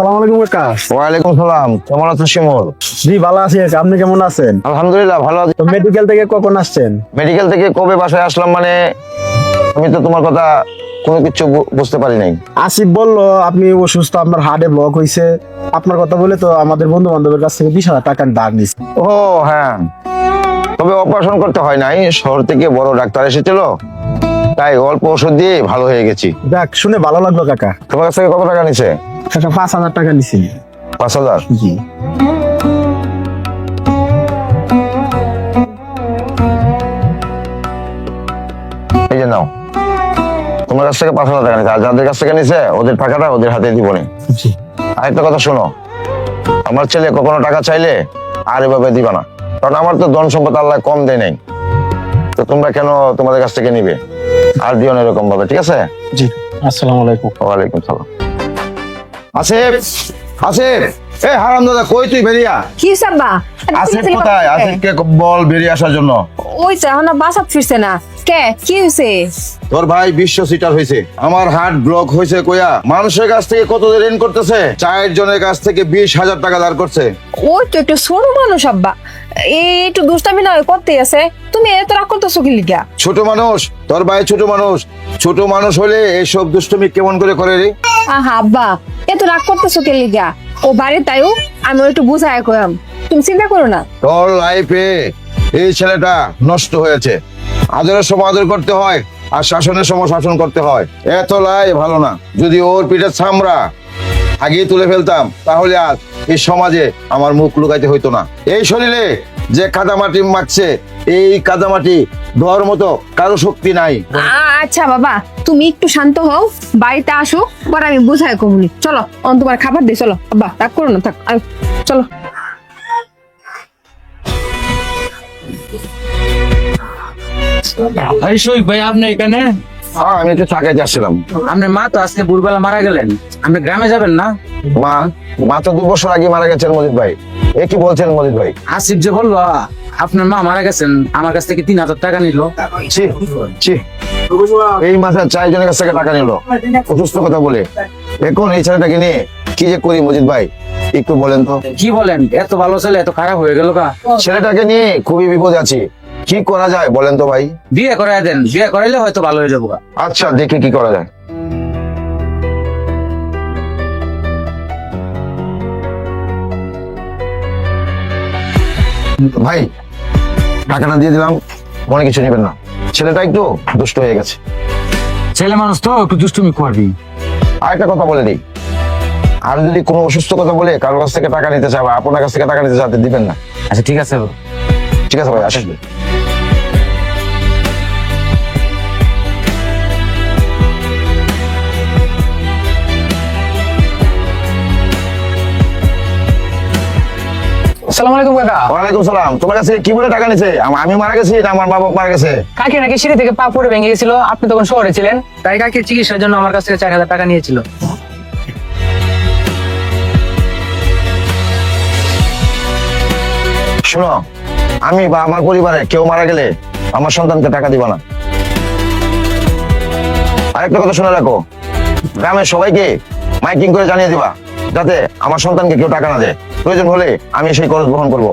আসসালামু আলাইকুম কাকা। ওয়ালাইকুম সালাম। কেমন আছো শিমুল? জি ভালো আছি কাকা, আপনি কেমন আছেন? আলহামদুলিল্লাহ ভালো আছি। তো মেডিকেল থেকে কখন আসছেন? মেডিকেল থেকে কবে বাসায় আসলাম মানে আমি তো তোমার কথা কোনো কিছু বুঝতে পারি নাই। আসিফ বললো আপনি অসুস্থ, আপনার হার্টে ব্লক হয়েছে। আপনার কথা বলে তো আমাদের বন্ধু বান্ধবের কাছ থেকে 20,000 টাকার ধার নিছি। ও হ্যাঁ, তবে অপারেশন করতে হয় নাই, শহর থেকে বড় ডাক্তার এসেছিল, তাই অল্প ওষুধ দিয়ে ভালো হয়ে গেছি। দেখ শুনে ভালো লাগলো কাকা। তোমার কাছ থেকে কত টাকা নিছে? কাকা 5,000 টাকা নিছি। 5,000? জি। এই যে নাও, তোমার কাছ থেকে 5,000 টাকা নিছে, আর যাদের কাছ থেকে নিছে ওদের টাকাটা ওদের হাতে দিবনি। জি। আরেকটা কথা শোনো, আমার ছেলে কখনো টাকা চাইলে আর এভাবে দিবা না, কারণ আমার তো ধন সম্পদ আল্লাহ কম দেয় নাই, তো তোমরা কেন তোমাদের কাছ থেকে নিবে? আর দিও না এরকম ভাবে, ঠিক আছে? জি। আসসালামু আলাইকুম। ওয়ালাইকুম সালাম। আসিফ, আসিফ, এই হারামজাদা কই তুই? বেরিয়া। কি সাব্বা? আসিফ কোথায়? আসিফকে বল বেরিয়ে আসার জন্য। ওই তো এখন বাসা ফিরছে না। কে কি হইছে? তোর ভাই বিশ্ব সিটার হয়েছে, আমার হার্ট ব্লক হয়েছে কইয়া মানুষের কাছ থেকে কত ঋণ করতেছে, 4 জনের কাছ থেকে 20,000 টাকা ধার করছে। ওই তো একটু ছোট মানুষ আব্বা, এই একটু দুষ্টামি না করতে আছে। তুমি এত রাগ করতেছো কি লিগা? ছোট মানুষ, তোর ভাই ছোট মানুষ, ছোট মানুষ হলে এসব দুষ্টমি কেমন করে রে? আহা আব্বা, এত রাগ করতেছো কি লিগা? ও বাড়ি তাইও আমি একটু বুঝায় কইলাম, তুমি চিন্তা করো না। তোর লাইফে এই ছেলেটা নষ্ট হয়েছে, আদরের সময় আদর করতে হয় আর শাসনের সময় শাসন করতে হয়। এত লাই ভালো না, যদি ওর পিঠের চামড়া আগেই তুলে ফেলতাম তাহলে আজ এই সমাজে আমার মুখ লুকাইতে হইতো না। এই শরীরে যে কাদামাটি মাখছে, এই কাদামাটি ধোয়ার মতো কারো শক্তি নাই। আচ্ছা বাবা, তুমি একটু শান্ত হও, বাড়িতে আসো, পরে আমি বুঝায় কমুনি। চলো তোমার খাবার দিই, চলো আব্বা, রাগ করো না, থাক আয়, চলো। ভাই শোক ভাই, আপনি এখানে? হ্যাঁ, আমি একটু টাকায় যাচ্ছিলাম। আপনার মা তো আজকে ভোরবেলা মারা গেলেন, আপনি গ্রামে যাবেন না? মা মা তো 2 বছর আগে মারা গেছেন মজিদ ভাই। এ কি বলছেন মজিদ ভাই? আসিফ যে বললো আপনার মা মারা গেছেন, আমার কাছ থেকে 3,000 টাকা নিল। ছি ছি, এই মাসে 4 জনের কাছ থেকে টাকা নিল অসুস্থ কথা বলে। এখন এই ছেলেটাকে নিয়ে কি যে করি মজিদ ভাই, একটু বলেন তো। কি বলেন, এত ভালো ছেলে এত খারাপ হয়ে গেল কা? ছেলেটাকে নিয়ে খুবই বিপদে আছি, কি করা যায় বলেন তো ভাই? বিয়ে করাই দেন, বিয়ে করাইলে হয়তো ভালো হয়ে যাবো। আচ্ছা দেখি কি করা যায়। ভাই টাকাটা দিয়ে দিলাম, মনে কিছু নেবেন না, ছেলেটা একটু দুষ্ট হয়ে গেছে। ছেলে মানুষ তো একটু দুষ্টুমি করবি। আরেকটা কথা বলে দিই, আর যদি কোনো অসুস্থ কথা বলে কারোর কাছ থেকে টাকা নিতে চায় বা আপনার কাছ থেকে টাকা নিতে চাইতে দিবেন না। আচ্ছা ঠিক আছে। ঠিক আছে ভাই, আসেন। আসসালামু আলাইকুম কাকা। ওয়ালাইকুম সালাম। তোমার কাছে কি বলে টাকা নিছে? আমি মারা গেছি না আমার বাবা মারা গেছে? কাকি নাকি সিঁড়ি থেকে পা পড়ে ভেঙে গেছিল, আপনি তখন শহরে ছিলেন, তাই কাকির চিকিৎসার জন্য আমার কাছ থেকে 4,000 টাকা নিয়েছিল। শোনো, আমি বা আমার পরিবারে কেউ মারা গেলে আমার সন্তানকে টাকা দিব না। আরেকটা কথা শুনে রাখো, গ্রামের সবাইকে মাইকিং করে জানিয়ে দিবা যাতে আমার সন্তানকে কেউ টাকা না দেয়। প্রয়োজন হলে আমি সেই খরচ বহন করবো।